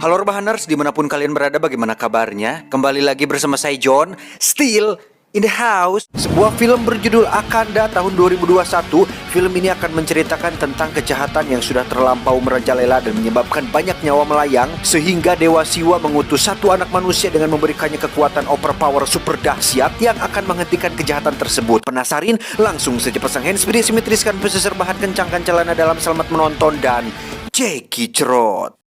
Halo Rebahaners, dimanapun kalian berada, bagaimana kabarnya? Kembali lagi bersama saya John, still in the house. Sebuah film berjudul Akanda tahun 2021. Film ini akan menceritakan tentang kejahatan yang sudah terlampau merajalela dan menyebabkan banyak nyawa melayang, sehingga Dewa Siwa mengutus satu anak manusia dengan memberikannya kekuatan overpower super dahsyat yang akan menghentikan kejahatan tersebut. Penasarin? Langsung saja pasang handsfree, simetriskan pesisir bahan, kencangkan celana dalam, selamat menonton dan cekicrot.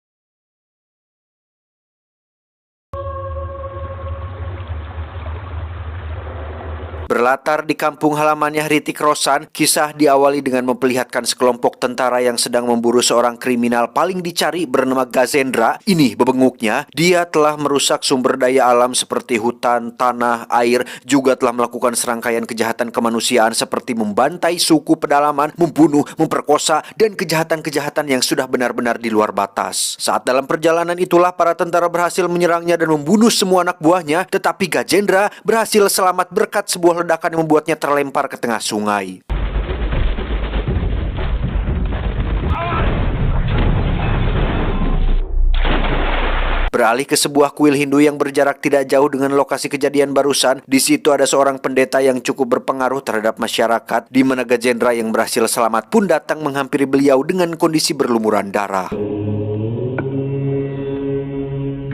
Berlatar di kampung halamannya Hrithik Roshan, kisah diawali dengan memperlihatkan sekelompok tentara yang sedang memburu seorang kriminal paling dicari bernama Gazendra. Ini bebenguknya, dia telah merusak sumber daya alam seperti hutan, tanah, air, juga telah melakukan serangkaian kejahatan kemanusiaan seperti membantai suku pedalaman, membunuh, memperkosa, dan kejahatan-kejahatan yang sudah benar-benar di luar batas. Saat dalam perjalanan itulah para tentara berhasil menyerangnya dan membunuh semua anak buahnya, tetapi Gajendra berhasil selamat berkat sebuah ledakan yang membuatnya terlempar ke tengah sungai. Beralih ke sebuah kuil Hindu yang berjarak tidak jauh dengan lokasi kejadian barusan. Di situ ada seorang pendeta yang cukup berpengaruh terhadap masyarakat, di mana Gajendra yang berhasil selamat pun datang menghampiri beliau dengan kondisi berlumuran darah.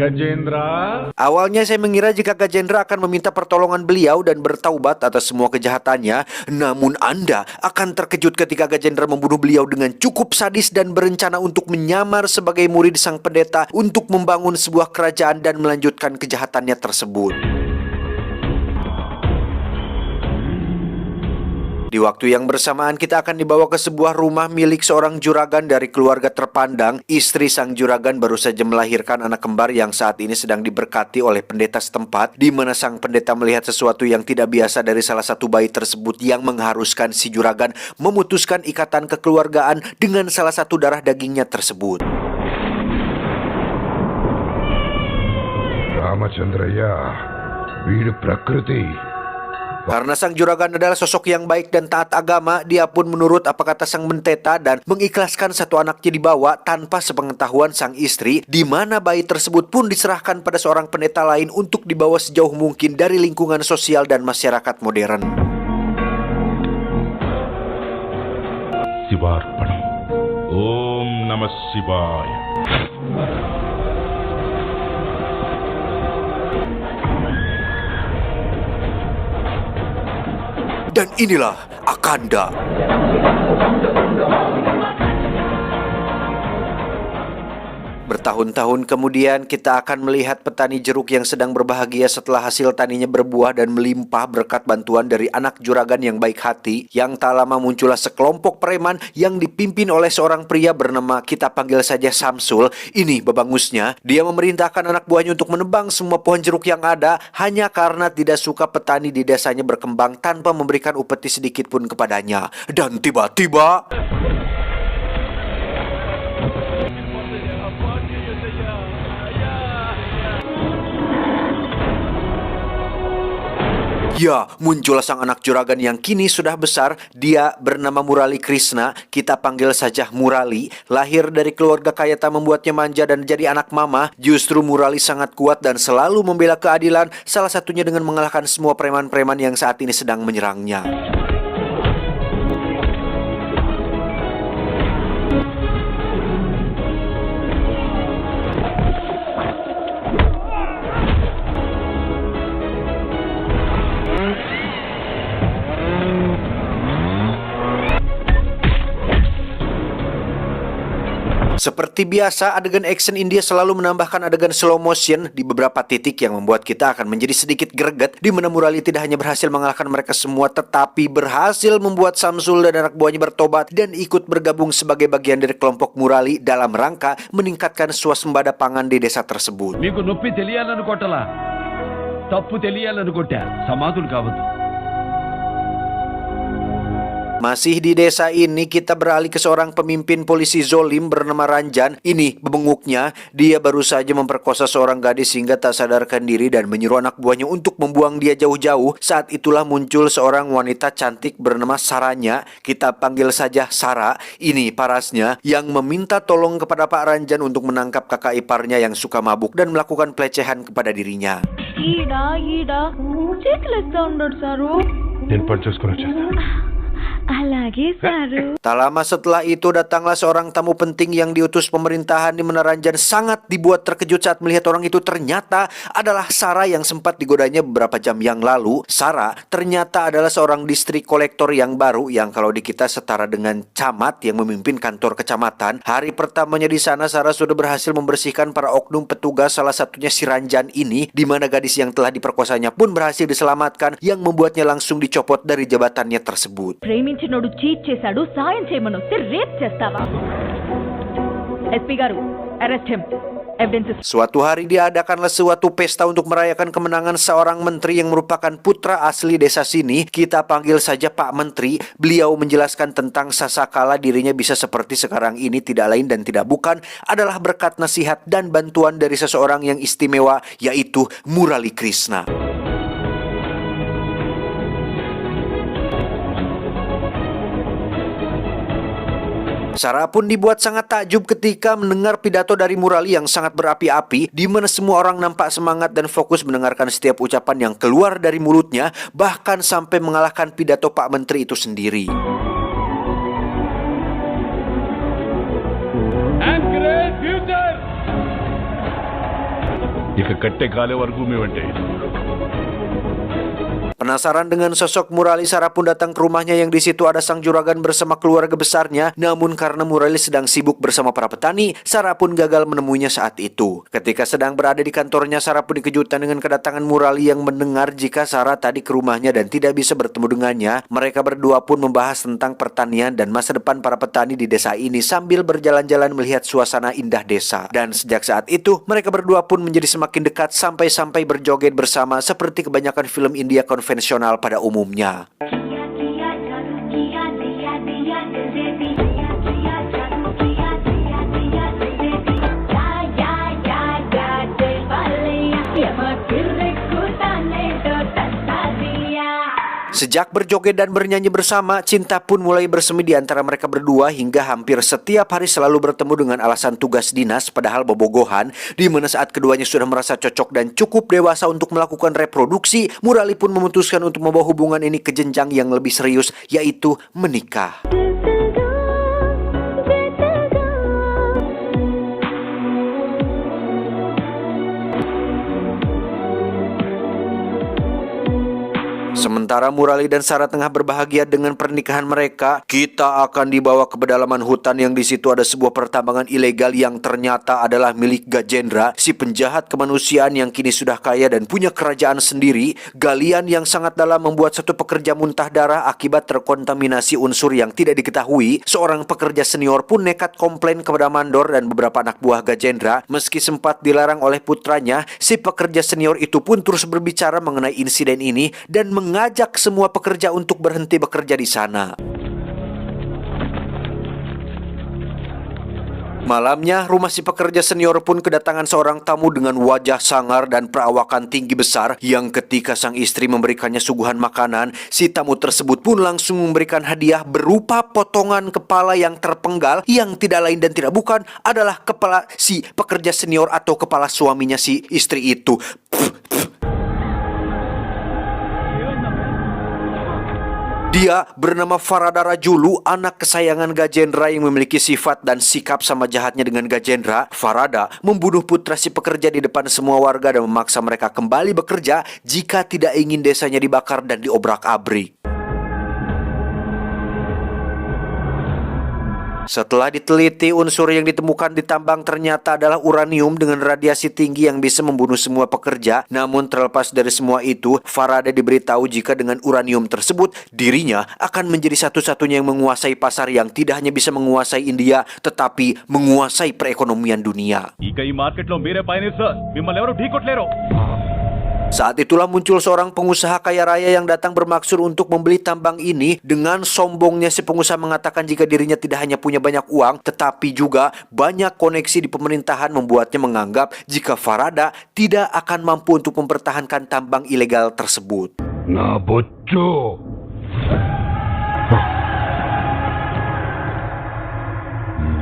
Gajendra. Awalnya saya mengira jika Gajendra akan meminta pertolongan beliau dan bertaubat atas semua kejahatannya. Namun Anda akan terkejut ketika Gajendra membunuh beliau dengan cukup sadis dan berencana untuk menyamar sebagai murid sang pendeta untuk membangun sebuah kerajaan dan melanjutkan kejahatannya tersebut. Di waktu yang bersamaan kita akan dibawa ke sebuah rumah milik seorang juragan dari keluarga terpandang. Istri sang juragan baru saja melahirkan anak kembar yang saat ini sedang diberkati oleh pendeta setempat, di mana sang pendeta melihat sesuatu yang tidak biasa dari salah satu bayi tersebut yang mengharuskan si juragan memutuskan ikatan kekeluargaan dengan salah satu darah dagingnya tersebut. Ramachandraya, Veeru Prakriti. Karena sang juragan adalah sosok yang baik dan taat agama, dia pun menurut apa kata sang pendeta dan mengikhlaskan satu anaknya dibawa tanpa sepengetahuan sang istri, di mana bayi tersebut pun diserahkan pada seorang pendeta lain untuk dibawa sejauh mungkin dari lingkungan sosial dan masyarakat modern. Sivarpanam. Om Namah Shivaya. Dan inilah Akanda. Bertahun-tahun kemudian kita akan melihat petani jeruk yang sedang berbahagia setelah hasil taninya berbuah dan melimpah berkat bantuan dari anak juragan yang baik hati. Yang tak lama muncullah sekelompok preman yang dipimpin oleh seorang pria bernama, kita panggil saja Samsul. Ini babangusnya, dia memerintahkan anak buahnya untuk menebang semua pohon jeruk yang ada hanya karena tidak suka petani di desanya berkembang tanpa memberikan upeti sedikit pun kepadanya. Dan tiba-tiba ya, muncullah sang anak juragan yang kini sudah besar. Dia bernama Murali Krishna, kita panggil saja Murali. Lahir dari keluarga kaya tak membuatnya manja dan jadi anak mama. Justru Murali sangat kuat dan selalu membela keadilan, salah satunya dengan mengalahkan semua preman-preman yang saat ini sedang menyerangnya. Seperti biasa, adegan action India selalu menambahkan adegan slow motion di beberapa titik yang membuat kita akan menjadi sedikit greget, di mana Murali tidak hanya berhasil mengalahkan mereka semua, tetapi berhasil membuat Samsul dan anak buahnya bertobat dan ikut bergabung sebagai bagian dari kelompok Murali dalam rangka meningkatkan swasembada pangan di desa tersebut. మీకు నొప్పి తెలియాలనుకోవటలా తప్పు తెలియాలనుకుంటా సమాధులు కావద్దు. Masih di desa ini kita beralih ke seorang pemimpin polisi zolim bernama Ranjan. Ini bebenguknya, dia baru saja memperkosa seorang gadis hingga tak sadarkan diri dan menyuruh anak buahnya untuk membuang dia jauh-jauh. Saat itulah muncul seorang wanita cantik bernama Saranya, kita panggil saja Sarah. Ini parasnya yang meminta tolong kepada Pak Ranjan untuk menangkap kakak iparnya yang suka mabuk dan melakukan pelecehan kepada dirinya. నేను పని చూసుకొని వచ్చేస్తాను. అలాగే sir. Tak lama setelah itu datanglah seorang tamu penting yang diutus pemerintahan di mana Ranjan sangat dibuat terkejut saat melihat orang itu ternyata adalah Sarah yang sempat digodanya beberapa jam yang lalu. Sarah ternyata adalah seorang distrik kolektor yang baru yang kalau di kita setara dengan camat yang memimpin kantor kecamatan. Hari pertamanya di sana Sarah sudah berhasil membersihkan para oknum petugas, salah satunya si Ranjan ini, di mana gadis yang telah diperkosanya pun berhasil diselamatkan yang membuatnya langsung dicopot dari jabatannya tersebut. ప్రేమించినోడు చీట్ చేశాడు, సాయం చేయమని వస్తే రేప్ చేస్తావా? ఎస్పీ గారు, arrest him. Evidences. Suatu hari diadakanlah suatu pesta untuk merayakan kemenangan seorang menteri yang merupakan putra asli desa sini. Kita panggil saja Pak Menteri. Beliau menjelaskan tentang sasakala dirinya bisa seperti sekarang ini tidak lain dan tidak bukan adalah berkat nasihat dan bantuan dari seseorang yang istimewa, yaitu Murali Krishna. Sarah pun dibuat sangat takjub ketika mendengar pidato dari Murali yang sangat berapi-api, di mana semua orang nampak semangat dan fokus mendengarkan setiap ucapan yang keluar dari mulutnya, bahkan sampai mengalahkan pidato Pak Menteri itu sendiri. ఇక కట్టే కాలే వరకు మేమంటే Penasaran dengan sosok Murali, Sarah pun datang ke rumahnya yang di situ ada sang juragan bersama keluarga besarnya. Namun karena Murali sedang sibuk bersama para petani, Sarah pun gagal menemuinya saat itu. Ketika sedang berada di kantornya, Sarah pun dikejutkan dengan kedatangan Murali yang mendengar jika Sarah tadi ke rumahnya dan tidak bisa bertemu dengannya. Mereka berdua pun membahas tentang pertanian dan masa depan para petani di desa ini sambil berjalan-jalan melihat suasana indah desa. Dan sejak saat itu, mereka berdua pun menjadi semakin dekat sampai-sampai berjoget bersama seperti kebanyakan film India konvensional pada umumnya. Sejak berjoget dan bernyanyi bersama, cinta pun mulai bersemi di antara mereka berdua hingga hampir setiap hari selalu bertemu dengan alasan tugas dinas padahal bobogohan, di mana saat keduanya sudah merasa cocok dan cukup dewasa untuk melakukan reproduksi, Murali pun memutuskan untuk membawa hubungan ini ke jenjang yang lebih serius, yaitu menikah. Sementara Murali dan Sarah tengah berbahagia dengan pernikahan mereka, kita akan dibawa ke pedalaman hutan yang di situ ada sebuah pertambangan ilegal yang ternyata adalah milik Gajendra, si penjahat kemanusiaan yang kini sudah kaya dan punya kerajaan sendiri. Galian yang sangat dalam membuat satu pekerja muntah darah akibat terkontaminasi unsur yang tidak diketahui. Seorang pekerja senior pun nekat komplain kepada mandor dan beberapa anak buah Gajendra. Meski sempat dilarang oleh putranya, si pekerja senior itu pun terus berbicara mengenai insiden ini dan mengajak semua pekerja untuk berhenti bekerja di sana. Malamnya, rumah si pekerja senior pun kedatangan seorang tamu dengan wajah sangar dan perawakan tinggi besar yang ketika sang istri memberikannya suguhan makanan, si tamu tersebut pun langsung memberikan hadiah berupa potongan kepala yang terpenggal yang tidak lain dan tidak bukan adalah kepala si pekerja senior atau kepala suaminya si istri itu. Dia bernama Farada Rajulu, anak kesayangan Gajendra yang memiliki sifat dan sikap sama jahatnya dengan Gajendra. Farada membunuh putra si pekerja di depan semua warga dan memaksa mereka kembali bekerja jika tidak ingin desanya dibakar dan diobrak-abrik. Setelah diteliti, unsur yang ditemukan di tambang ternyata adalah uranium dengan radiasi tinggi yang bisa membunuh semua pekerja. Namun terlepas dari semua itu, Farada diberitahu jika dengan uranium tersebut, dirinya akan menjadi satu-satunya yang menguasai pasar yang tidak hanya bisa menguasai India, tetapi menguasai perekonomian dunia. ఇక ఈ మార్కెట్లో మీరే పయనిస్తారు, మిమ్మల్ని ఎవరు ఢీకొట్టలేరు. Saat itulah muncul seorang pengusaha kaya raya yang datang bermaksud untuk membeli tambang ini. Dengan sombongnya si pengusaha mengatakan jika dirinya tidak hanya punya banyak uang, tetapi juga banyak koneksi di pemerintahan, membuatnya menganggap jika Farada tidak akan mampu untuk mempertahankan tambang ilegal tersebut. Na bocco.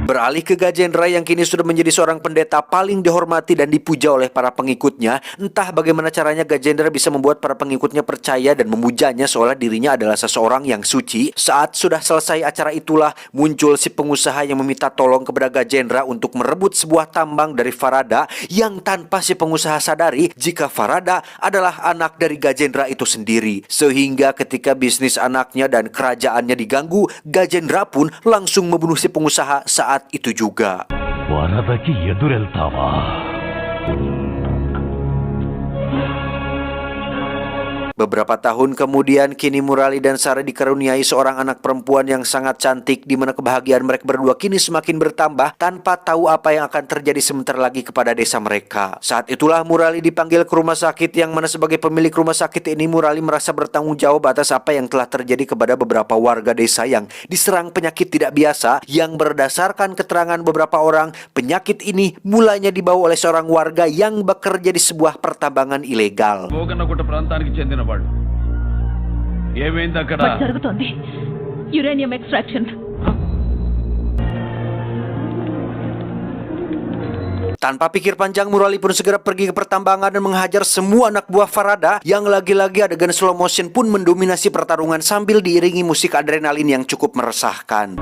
Beralih ke Gajendra yang kini sudah menjadi seorang pendeta paling dihormati dan dipuja oleh para pengikutnya. Entah bagaimana caranya Gajendra bisa membuat para pengikutnya percaya dan memujanya seolah dirinya adalah seseorang yang suci. Saat sudah selesai acara itulah muncul si pengusaha yang meminta tolong kepada Gajendra untuk merebut sebuah tambang dari Farada, yang tanpa si pengusaha sadari jika Farada adalah anak dari Gajendra itu sendiri. Sehingga ketika bisnis anaknya dan kerajaannya diganggu, Gajendra pun langsung membunuh si pengusaha saat itu juga. ವರದಕ್ಕೆ ಎದುರೆಲ್ತಾವ. Beberapa tahun kemudian, kini Murali dan Sarah dikaruniai seorang anak perempuan yang sangat cantik, di mana kebahagiaan mereka berdua kini semakin bertambah tanpa tahu apa yang akan terjadi sebentar lagi kepada desa mereka. Saat itulah Murali dipanggil ke rumah sakit, yang mana sebagai pemilik rumah sakit ini Murali merasa bertanggung jawab atas apa yang telah terjadi kepada beberapa warga desa yang diserang penyakit tidak biasa, yang berdasarkan keterangan beberapa orang, penyakit ini mulanya dibawa oleh seorang warga yang bekerja di sebuah pertambangan ilegal. భోగన్నగుట్ట ప్రాంతానికి చెందిన వాళ్ళు. ఏమైంది అక్కడ? బట్ జరుగుతోంది uranium extraction. Tanpa pikir panjang, Murali pun segera pergi ke pertambangan dan menghajar semua anak buah Farada, yang lagi-lagi adegan slow motion pun mendominasi pertarungan sambil diiringi musik adrenalin yang cukup meresahkan.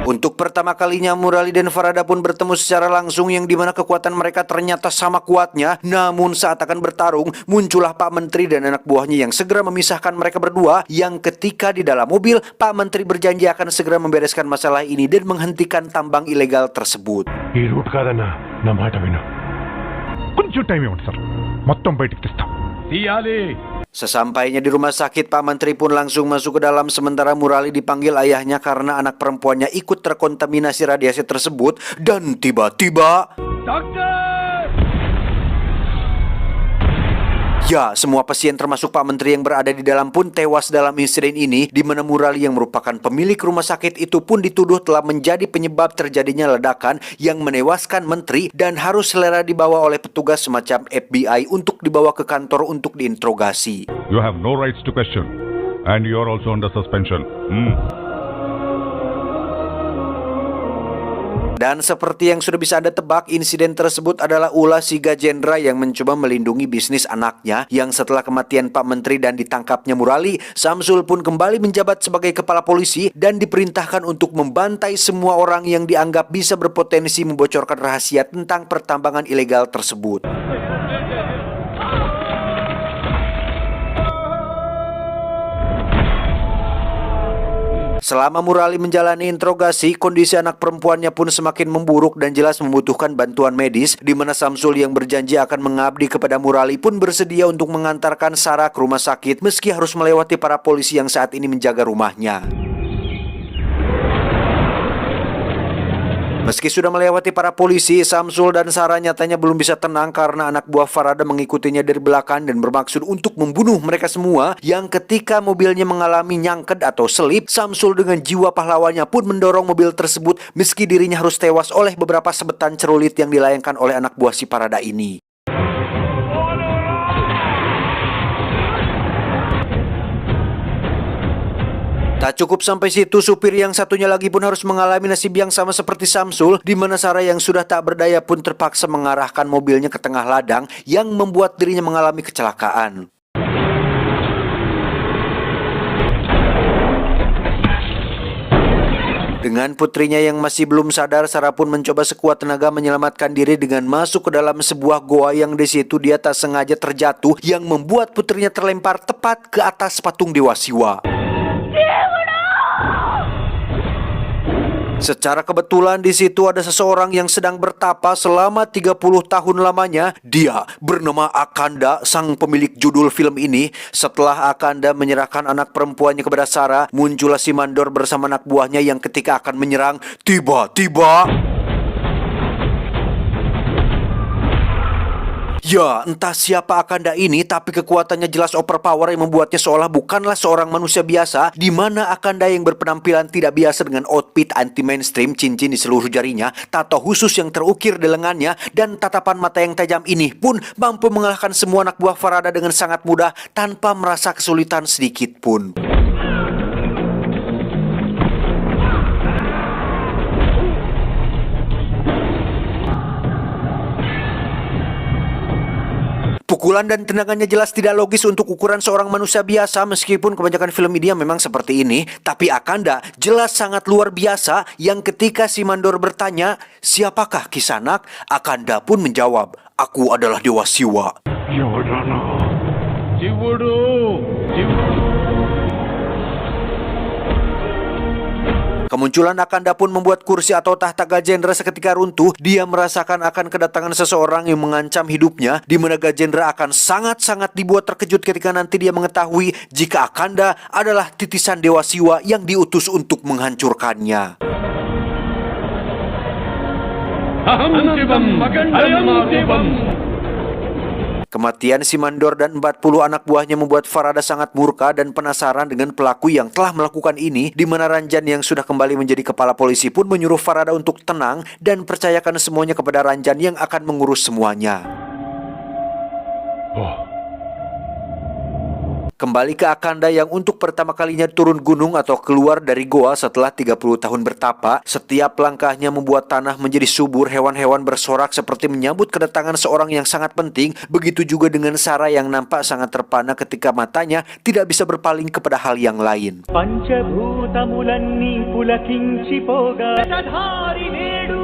Untuk pertama kalinya Murali dan Farada pun bertemu secara langsung, yang dimana kekuatan mereka ternyata sama kuatnya. Namun saat akan bertarung, muncullah Pak Menteri dan anak buahnya yang segera memisahkan mereka berdua, yang ketika di dalam mobil, Pak Menteri berjanji akan segera membereskan masalah ini dan menghentikan tambang ilegal tersebut. ఈ రూట్ కాదన్నా, నా మాట విను. కొంచెం టైం ఇవ్వండి సార్, మొత్తం బయటికి తీస్తాం. తీయాలి. Sesampainya di rumah sakit, Pak Menteri pun langsung masuk ke dalam, sementara Murali dipanggil ayahnya karena anak perempuannya ikut terkontaminasi radiasi tersebut. Dan tiba-tiba, doctor! ya, semua pasien termasuk Pak Menteri yang berada di dalam pun tewas dalam insiden ini, di mana Murali yang merupakan pemilik rumah sakit itu pun dituduh telah menjadi penyebab terjadinya ledakan yang menewaskan Menteri dan harus selera dibawa oleh petugas semacam FBI untuk dibawa ke kantor untuk diinterogasi. You have no rights to question and you are also under suspension. Dan seperti yang sudah bisa Anda tebak, insiden tersebut adalah ulah si Gajendra yang mencoba melindungi bisnis anaknya, yang setelah kematian Pak Menteri dan ditangkapnya Murali, Samsul pun kembali menjabat sebagai kepala polisi dan diperintahkan untuk membantai semua orang yang dianggap bisa berpotensi membocorkan rahasia tentang pertambangan ilegal tersebut. Selama Murali menjalani interogasi, kondisi anak perempuannya pun semakin memburuk dan jelas membutuhkan bantuan medis, di mana Samsul yang berjanji akan mengabdi kepada Murali pun bersedia untuk mengantarkan Sarah ke rumah sakit meski harus melewati para polisi yang saat ini menjaga rumahnya. Meski sudah melewati para polisi, Samsul dan Sarah nyatanya belum bisa tenang karena anak buah Farada mengikutinya dari belakang dan bermaksud untuk membunuh mereka semua, yang ketika mobilnya mengalami nyangked atau selip, Samsul dengan jiwa pahlawannya pun mendorong mobil tersebut meski dirinya harus tewas oleh beberapa sebetan cerulit yang dilayangkan oleh anak buah si Farada ini. Tak cukup sampai situ, supir yang satunya lagi pun harus mengalami nasib yang sama seperti Samsul, di mana Sarah yang sudah tak berdaya pun terpaksa mengarahkan mobilnya ke tengah ladang yang membuat dirinya mengalami kecelakaan. Dengan putrinya yang masih belum sadar, Sarah pun mencoba sekuat tenaga menyelamatkan diri dengan masuk ke dalam sebuah goa yang di situ dia tak sengaja terjatuh, yang membuat putrinya terlempar tepat ke atas patung Dewa Siwa. Secara kebetulan di situ ada seseorang yang sedang bertapa selama 30 tahun lamanya. Dia bernama Akanda, sang pemilik judul film ini. Setelah Akanda menyerahkan anak perempuannya kepada Sarah, muncullah si mandor bersama anak buahnya yang ketika akan menyerang, tiba-tiba... Ya, entah siapa Akanda ini, tapi kekuatannya jelas overpower yang membuatnya seolah bukanlah seorang manusia biasa, di mana Akanda yang berpenampilan tidak biasa dengan outfit anti-mainstream, cincin di seluruh jarinya, tato khusus yang terukir di lengannya, dan tatapan mata yang tajam ini pun mampu mengalahkan semua anak buah Farada dengan sangat mudah tanpa merasa kesulitan sedikit pun. Pukulan dan tendangannya jelas tidak logis untuk ukuran seorang manusia biasa, meskipun kebanyakan film media memang seperti ini. Tapi Akanda jelas sangat luar biasa, yang ketika si mandor bertanya, siapakah Kisanak? Akanda pun menjawab, aku adalah Dewa Siwa. శివుడు Kemunculan Akanda pun membuat kursi atau tahta Gajendra seketika runtuh. Dia merasakan akan kedatangan seseorang yang mengancam hidupnya, di mana Gajendra akan sangat-sangat dibuat terkejut ketika nanti dia mengetahui jika Akanda adalah titisan Dewa Siwa yang diutus untuk menghancurkannya. అహం శివం అయం శివం. Kematian si mandor dan 40 anak buahnya membuat Farada sangat murka dan penasaran dengan pelaku yang telah melakukan ini, di mana Ranjan yang sudah kembali menjadi kepala polisi pun menyuruh Farada untuk tenang dan percayakan semuanya kepada Ranjan yang akan mengurus semuanya. Kembali ke Akanda yang untuk pertama kalinya turun gunung atau keluar dari goa setelah 30 tahun bertapa. Setiap langkahnya membuat tanah menjadi subur, hewan-hewan bersorak seperti menyambut kedatangan seorang yang sangat penting. Begitu juga dengan Sarah yang nampak sangat terpana ketika matanya tidak bisa berpaling kepada hal yang lain. పంచభూతములన్నీ పులకించిపోగా రథధారి నేడు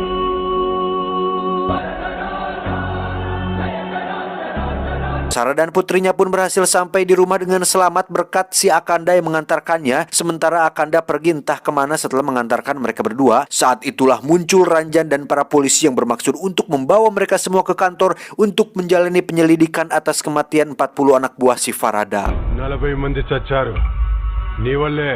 Sarah dan putrinya pun berhasil sampai di rumah dengan selamat berkat si Akanda yang mengantarkannya. Sementara Akanda pergi entah kemana setelah mengantarkan mereka berdua. Saat itulah muncul Ranjan dan para polisi yang bermaksud untuk membawa mereka semua ke kantor untuk menjalani penyelidikan atas kematian 40 anak buah si Farada. 40 మంది చచ్చారు నీ వల్లే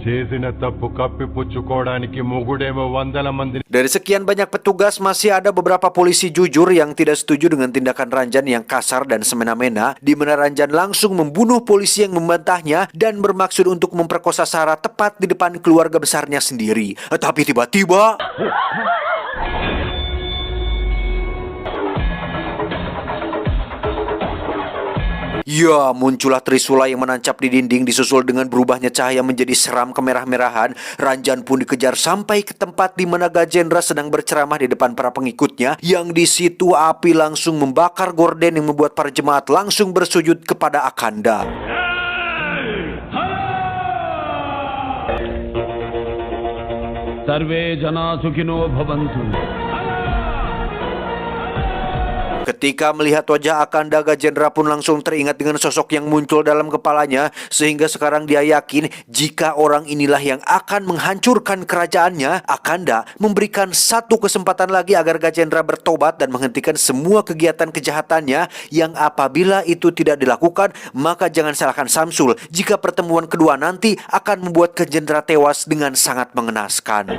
చేసిన తప్పు కప్పిపుచ్చుకోవడానికి మొగుడేమో 100 మంది. Dari sekian banyak petugas, masih ada beberapa polisi jujur yang tidak setuju dengan tindakan Ranjan yang kasar dan semena-mena, di mana Ranjan langsung membunuh polisi yang membantahnya dan bermaksud untuk memperkosa Sarah tepat di depan keluarga besarnya sendiri. Tapi tiba-tiba... Ya, muncullah Trisula yang menancap di dinding disusul dengan berubahnya cahaya menjadi seram kemerah-merahan. Ranjan pun dikejar sampai ke tempat di mana Gajendra sedang berceramah di depan para pengikutnya. Yang di situ api langsung membakar gorden yang membuat para jemaat langsung bersujud kepada Akanda. Survey జనా సుఖినో భవంతు. Ketika melihat wajah Akanda, Gajendra pun langsung teringat dengan sosok yang muncul dalam kepalanya, sehingga sekarang dia yakin jika orang inilah yang akan menghancurkan kerajaannya. Akanda memberikan satu kesempatan lagi agar Gajendra bertobat dan menghentikan semua kegiatan kejahatannya, yang apabila itu tidak dilakukan, maka jangan salahkan Samsul jika pertemuan kedua nanti akan membuat Gajendra tewas dengan sangat mengenaskan.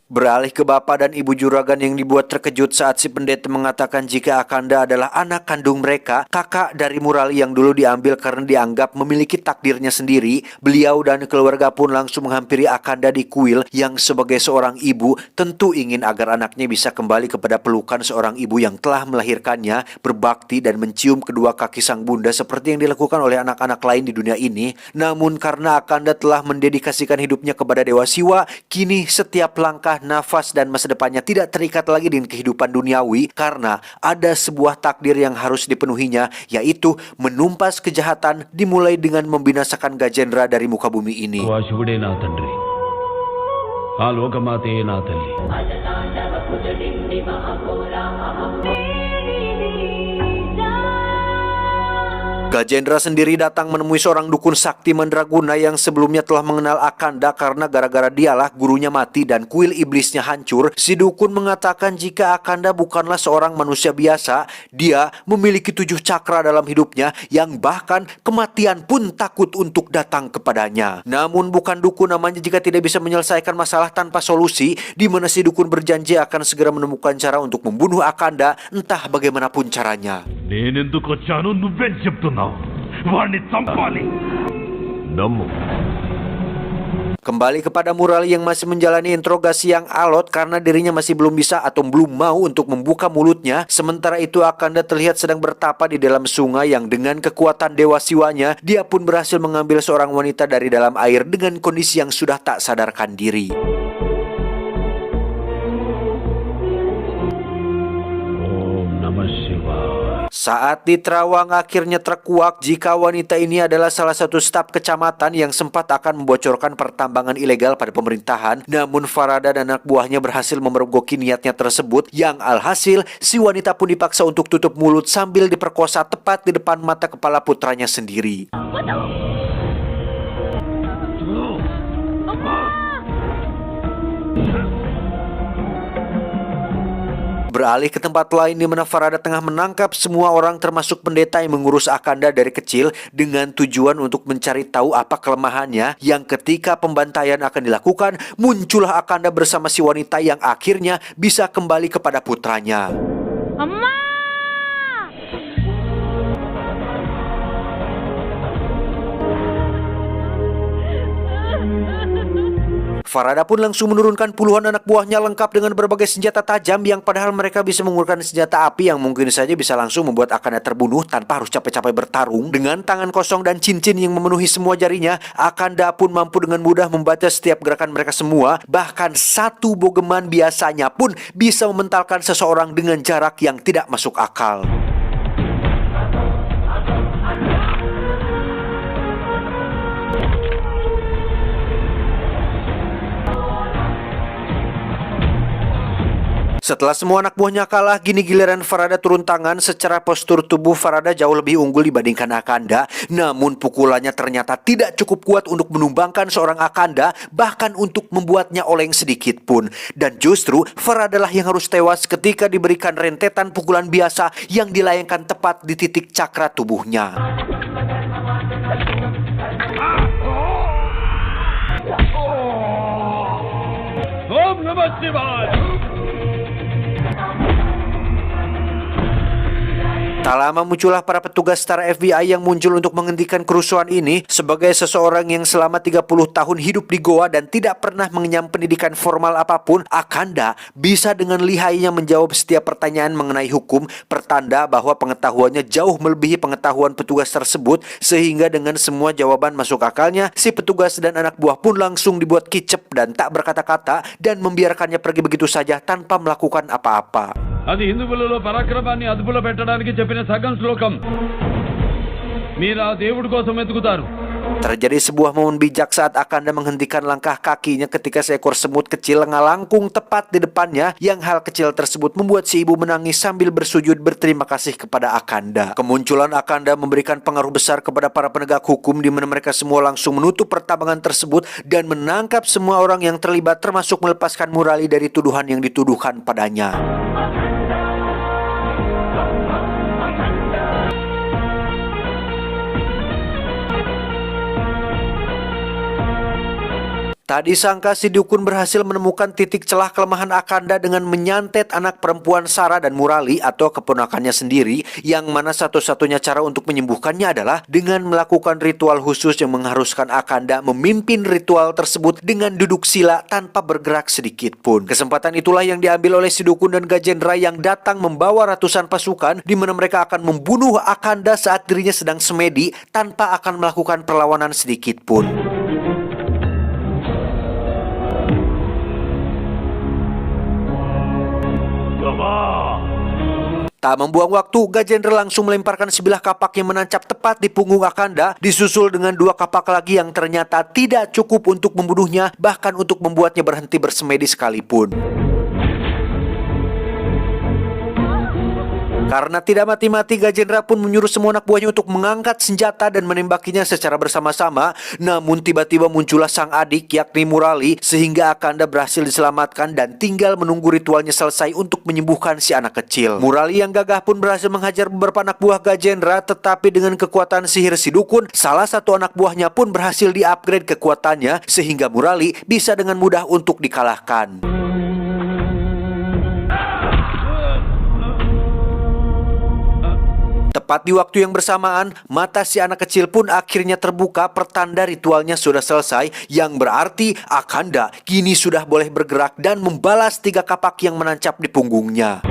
Beralih ke bapak dan ibu juragan yang dibuat terkejut saat si pendeta mengatakan jika Akanda adalah anak kandung mereka, kakak dari Murali yang dulu diambil karena dianggap memiliki takdirnya sendiri. Beliau dan keluarga pun langsung menghampiri Akanda di kuil yang sebagai seorang ibu tentu ingin agar anaknya bisa kembali kepada pelukan seorang ibu yang telah melahirkannya, berbakti dan mencium kedua kaki sang bunda seperti yang dilakukan oleh anak-anak lain di dunia ini. Namun karena Akanda telah mendedikasikan hidupnya kepada Dewa Siwa, kini setiap langkah, nafas dan masa depannya tidak terikat lagi dengan kehidupan duniawi karena ada sebuah takdir yang harus dipenuhinya, yaitu menumpas kejahatan dimulai dengan membinasakan Gajendra dari muka bumi ini. ఆ శివుడే నా తండ్రి, ఆ లోకమాతే నా తల్లి. Gajendra sendiri datang menemui seorang dukun sakti mandraguna yang sebelumnya telah mengenal Akanda karena gara-gara dialah gurunya mati dan kuil iblisnya hancur. Si dukun mengatakan jika Akanda bukanlah seorang manusia biasa, dia memiliki 7 cakra dalam hidupnya yang bahkan kematian pun takut untuk datang kepadanya. Namun bukan dukun namanya jika tidak bisa menyelesaikan masalah tanpa solusi, di mana si dukun berjanji akan segera menemukan cara untuk membunuh Akanda entah bagaimanapun caranya. నేనెందుకు వచ్చాను నువ్వేం చెప్తున్నావు వాడిని చంపాలి నమ్ము Kembali kepada Murali yang masih menjalani interogasi yang alot karena dirinya masih belum bisa atau belum mau untuk membuka mulutnya. Sementara itu Akanda terlihat sedang bertapa di dalam sungai yang dengan kekuatan dewa siwanya, dia pun berhasil mengambil seorang wanita dari dalam air dengan kondisi yang sudah tak sadarkan diri. ఓం నమః శివాయ Saat di Terawang akhirnya terkuak jika wanita ini adalah salah satu staf kecamatan yang sempat akan membocorkan pertambangan ilegal pada pemerintahan. Namun Farada dan anak buahnya berhasil memergoki niatnya tersebut, yang alhasil si wanita pun dipaksa untuk tutup mulut sambil diperkosa tepat di depan mata kepala putranya sendiri. Beralih ke tempat lain di mana Farada tengah menangkap semua orang termasuk pendeta yang mengurus Akanda dari kecil dengan tujuan untuk mencari tahu apa kelemahannya, yang ketika pembantaian akan dilakukan, muncullah Akanda bersama si wanita yang akhirnya bisa kembali kepada putranya. Farada pun langsung menurunkan puluhan anak buahnya lengkap dengan berbagai senjata tajam yang padahal mereka bisa menggunakan senjata api yang mungkin saja bisa langsung membuat Akanda terbunuh tanpa harus capek-capek bertarung. Dengan tangan kosong dan cincin yang memenuhi semua jarinya, Akanda pun mampu dengan mudah membaca setiap gerakan mereka semua. Bahkan satu bogeman biasanya pun bisa mementalkan seseorang dengan jarak yang tidak masuk akal. Setelah semua anak buahnya kalah, gini giliran Farada turun tangan. Secara postur tubuh Farada jauh lebih unggul dibandingkan Akanda. Namun pukulannya ternyata tidak cukup kuat untuk menumbangkan seorang Akanda, bahkan untuk membuatnya oleng sedikit pun. Dan justru Farada lah yang harus tewas ketika diberikan rentetan pukulan biasa yang dilayangkan tepat di titik cakra tubuhnya. ఓం నమః శివాయ Tak lama muncullah para petugas setara FBI yang muncul untuk menghentikan kerusuhan ini. Sebagai seseorang yang selama 30 tahun hidup di Goa dan tidak pernah mengenyam pendidikan formal apapun, Akanda bisa dengan lihainya menjawab setiap pertanyaan mengenai hukum, pertanda bahwa pengetahuannya jauh melebihi pengetahuan petugas tersebut, sehingga dengan semua jawaban masuk akalnya, si petugas dan anak buah pun langsung dibuat kicep dan tak berkata-kata dan membiarkannya pergi begitu saja tanpa melakukan apa-apa. అది హిందువులలో పరాక్రమాన్ని అదుపులో పెట్టడానికి చెప్పిన సగం శ్లోకం మీరు ఆ దేవుడి కోసం వెతుకుతారు. Terjadi sebuah momen bijak saat Akanda menghentikan langkah kakinya ketika seekor semut kecil ngalangkung tepat di depannya, yang hal kecil tersebut membuat si ibu menangis sambil bersujud berterima kasih kepada Akanda. Kemunculan Akanda memberikan pengaruh besar kepada para penegak hukum di mana mereka semua langsung menutup pertambangan tersebut dan menangkap semua orang yang terlibat, termasuk melepaskan Murali dari tuduhan yang dituduhkan padanya. Tak disangka si dukun berhasil menemukan titik celah kelemahan Akanda dengan menyantet anak perempuan Sara dan Murali atau keponakannya sendiri, yang mana satu-satunya cara untuk menyembuhkannya adalah dengan melakukan ritual khusus yang mengharuskan Akanda memimpin ritual tersebut dengan duduk sila tanpa bergerak sedikit pun. Kesempatan itulah yang diambil oleh si dukun dan Gajendra yang datang membawa ratusan pasukan di mana mereka akan membunuh Akanda saat dirinya sedang semedi tanpa akan melakukan perlawanan sedikit pun. Tak membuang waktu, Gajendra langsung melemparkan sebilah kapak yang menancap tepat di punggung Akanda, disusul dengan 2 kapak lagi yang ternyata tidak cukup untuk membunuhnya, bahkan untuk membuatnya berhenti bersemedi sekalipun. Karena tidak mati-mati, Gajendra pun menyuruh semua anak buahnya untuk mengangkat senjata dan menembakinya secara bersama-sama. Namun tiba-tiba muncullah sang adik yakni Murali, sehingga Akanda berhasil diselamatkan dan tinggal menunggu ritualnya selesai untuk menyembuhkan si anak kecil. Murali yang gagah pun berhasil menghajar beberapa anak buah Gajendra, tetapi dengan kekuatan sihir si dukun, salah satu anak buahnya pun berhasil di-upgrade kekuatannya sehingga Murali bisa dengan mudah untuk dikalahkan. Tepat di waktu yang bersamaan, mata si anak kecil pun akhirnya terbuka, pertanda ritualnya sudah selesai, yang berarti Akanda kini sudah boleh bergerak dan membalas 3 kapak yang menancap di punggungnya.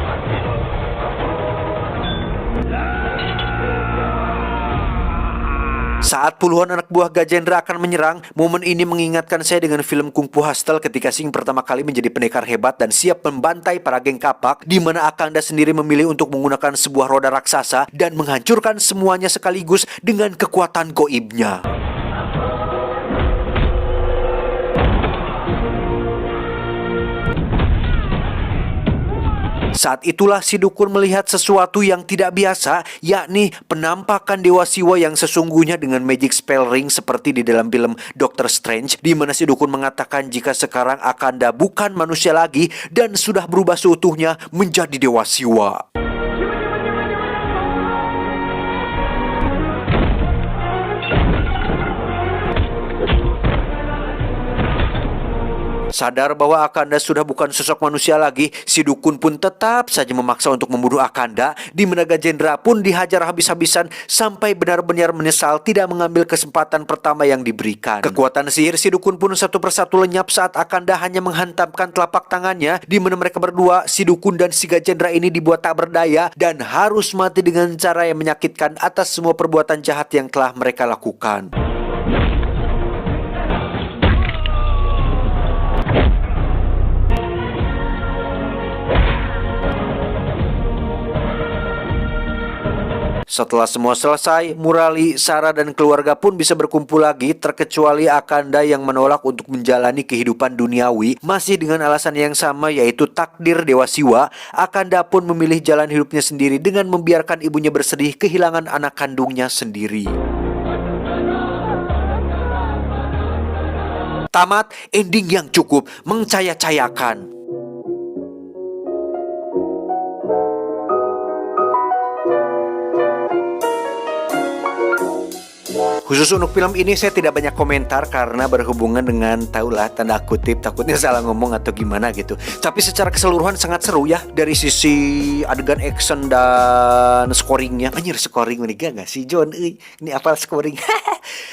Saat puluhan anak buah Gajendra akan menyerang, momen ini mengingatkan saya dengan film Kung Fu Hustle ketika Sing pertama kali menjadi pendekar hebat dan siap membantai para geng kapak, di mana Akanda sendiri memilih untuk menggunakan sebuah roda raksasa dan menghancurkan semuanya sekaligus dengan kekuatan goibnya. Saat itulah si dukun melihat sesuatu yang tidak biasa, yakni penampakan Dewa Siwa yang sesungguhnya dengan magic spell ring seperti di dalam film Doctor Strange, di mana si dukun mengatakan jika sekarang Akanda bukan manusia lagi dan sudah berubah seutuhnya menjadi Dewa Siwa. Sadar bahwa Akanda sudah bukan sosok manusia lagi, si dukun pun tetap saja memaksa untuk membunuh Akanda, di mana Gajendra pun dihajar habis-habisan sampai benar-benar menyesal tidak mengambil kesempatan pertama yang diberikan. Kekuatan sihir si dukun pun satu persatu lenyap saat Akanda hanya menghantamkan telapak tangannya, di mana mereka berdua, si dukun dan si Gajendra ini dibuat tak berdaya dan harus mati dengan cara yang menyakitkan atas semua perbuatan jahat yang telah mereka lakukan. Setelah semua selesai, Murali, Sarah, dan keluarga pun bisa berkumpul lagi, terkecuali Akanda yang menolak untuk menjalani kehidupan duniawi masih dengan alasan yang sama, yaitu takdir Dewa Siwa. Akanda pun memilih jalan hidupnya sendiri dengan membiarkan ibunya bersedih kehilangan anak kandungnya sendiri. Tamat, ending yang cukup mengcaya-cayakan. Khusus untuk film ini saya tidak banyak komentar karena berhubungan dengan tahulah tanda kutip takutnya salah ngomong atau gimana gitu. Tapi secara keseluruhan sangat seru ya, dari sisi adegan action dan scoringnya. Anjir, scoring meninggal gak sih John? Ini apa scoring?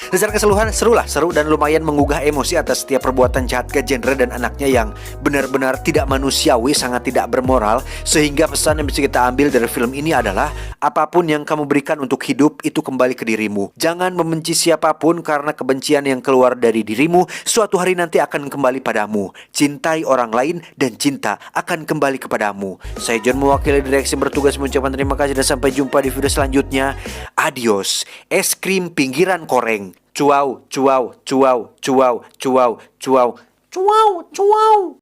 Secara keseluruhan seru dan lumayan menggugah emosi atas setiap perbuatan jahat Gajendra dan anaknya yang benar-benar tidak manusiawi, sangat tidak bermoral. Sehingga pesan yang bisa kita ambil dari film ini adalah apapun yang kamu berikan untuk hidup itu kembali ke dirimu. Jangan membenci siapapun karena kebencian yang keluar dari dirimu suatu hari nanti akan kembali padamu. Cintai orang lain dan cinta akan kembali kepadamu. Saya John, mewakili direksi bertugas mengucapkan terima kasih dan sampai jumpa di video selanjutnya. Adios. Es krim pinggiran koreng. Cuau, cuau, cuau, cuau, cuau, cuau, cuau, cuau.